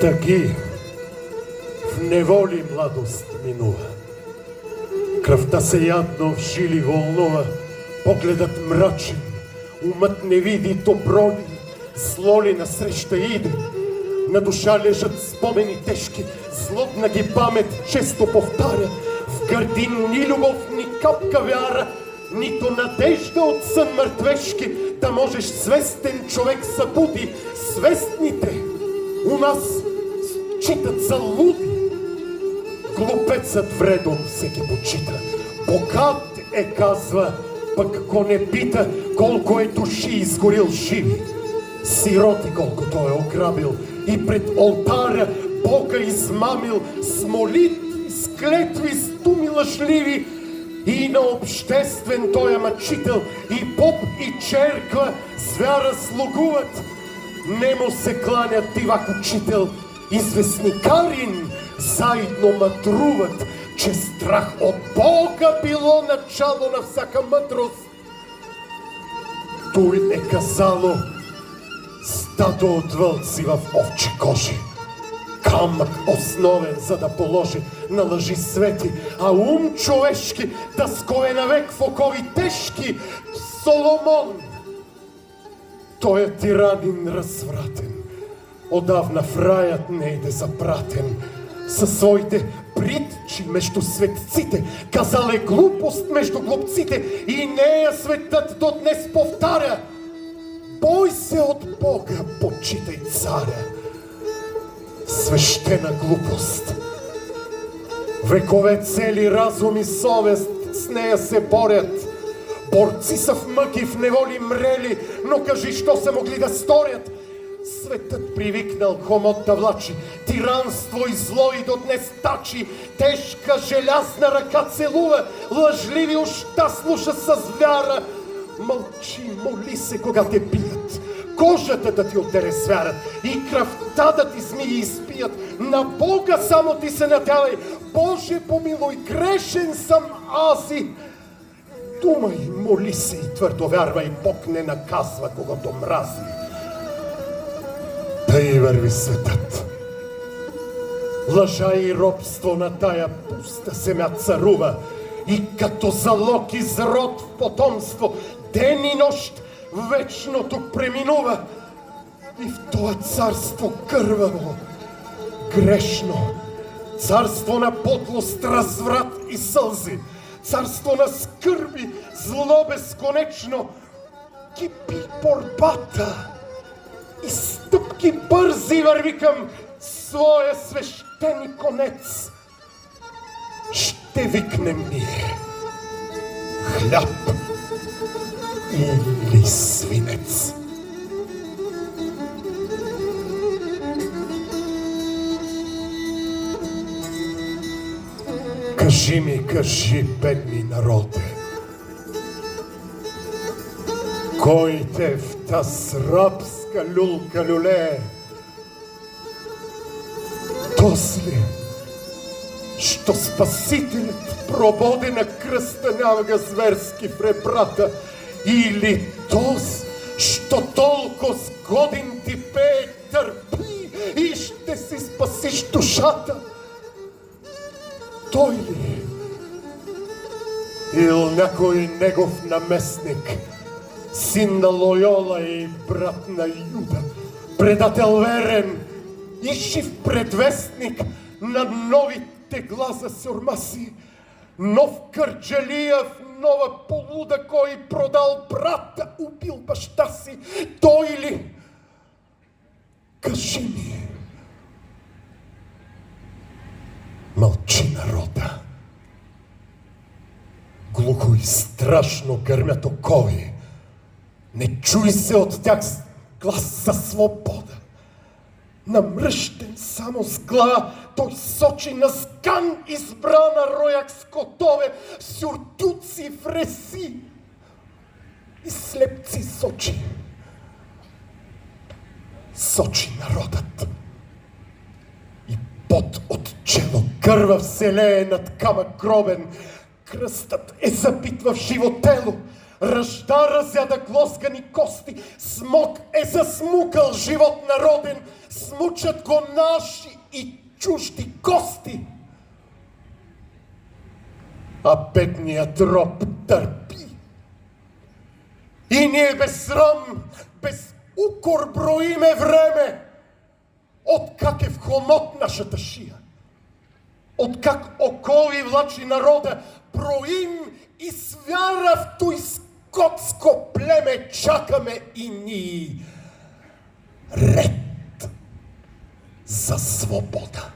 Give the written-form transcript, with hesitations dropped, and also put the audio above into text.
Тъги в неволи младост минува. Кръвта се ядно в жили вълнува, погледът мрачен, умът не види добро ли, зло ли насреща иде. На душа лежат спомени тежки, злобна ги памет често повтаря. В гърдин ни любов, ни капка вяра, нито надежда от сън мъртвешки, да можеш свестен човек събуди. Свестните у нас читат за луди. Глупецът вредом всеки почита. Богат е, казва, пък го не пита колко е души изгорил живи. Сироти колко той е ограбил и пред олтаря Бога измамил с молитви, с клетви, с думи лъжливи. И на обществен той е мъчител, и поп, и черква с вяра слугуват. Не му се кланят дивак учител и с вестникарин заедно мъдруват, че страх от Бога било начало на всяка мъдрост. Той е казало стадо от вълци в овчи кожи, камък основен, за да положи на лъжи свети, а ум човешки да ское навек в окови тежки. Соломон, той е тиранин развратен, отдавна в раят не иде запратен. Със своите притчи между светците казал е глупост между глупците и нея светът до днес повтаря. Бой се от Бога, почитай царя. Свещена глупост. Векове цели разум и съвест с нея се борят. Борци са в мъки, в неволи мрели, но кажи, що са могли да сторят? Светът привикнал хомот да влачи, тиранство и зло и до днес тачи. Тежка желязна ръка целува, лъжливи уща слуша с вяра. Мълчи, моли се, кога те бият, кожата да ти отдере свярат и кръвта да ти змии изпият. На Бога само ти се надявай. Боже, помилуй, грешен съм ази. Думай, моли се и твърдо вярвай, Бог не наказва когото мрази. Тъй върви светът. Лъжа и робство на тая пуста земя царува и като залог изрод в потомство ден и нощ вечното преминува. И в това царство кърваво, грешно, царство на подлост, разврат и сълзи, царство на скърби, зло безконечно, кипи борбата и стъпки бързи върви към своя свещен конец. Ще викнем ние хляб или свинец. Кажи ми, кажи, бедни народе, кой те в таз рабска люлка люлее? Тоз ли, що Спасителят прободе на кръста нявага зверски в ребрата, или тоз, що толкова сгоден ти пее, търпи и ще си спасиш душата? Той ли? Ил някой негов наместник, син на Лойола и брат на Юда, предател верен и жив предвестник на новите гласа сюрмаси, нов Кърджалиев, нова полуда, кой продал брата, убил баща си? Той ли? Кажи ми. Мълчи народа. Глухо и страшно гърмят окови. Не чуй се от тях глас за свобода. Намръщен само с глава, той сочи на сган избрана рояк с котове, сюртуци в реси и слепци сочи. Сочи народът. И пот от чело кърва вселее над камък гробен. Кръстът е забит в живо тело. ръждара зяда глоскани кости, смок е засмукал живот народен, смучат го наши и чужди гости. А бедният роб търпи. И ние без срам, без укор броиме време, откак е в хомот нашата шия. Откак окови влачи народа, броим и с вяра в той скотско племе чакаме и ни ред за свобода.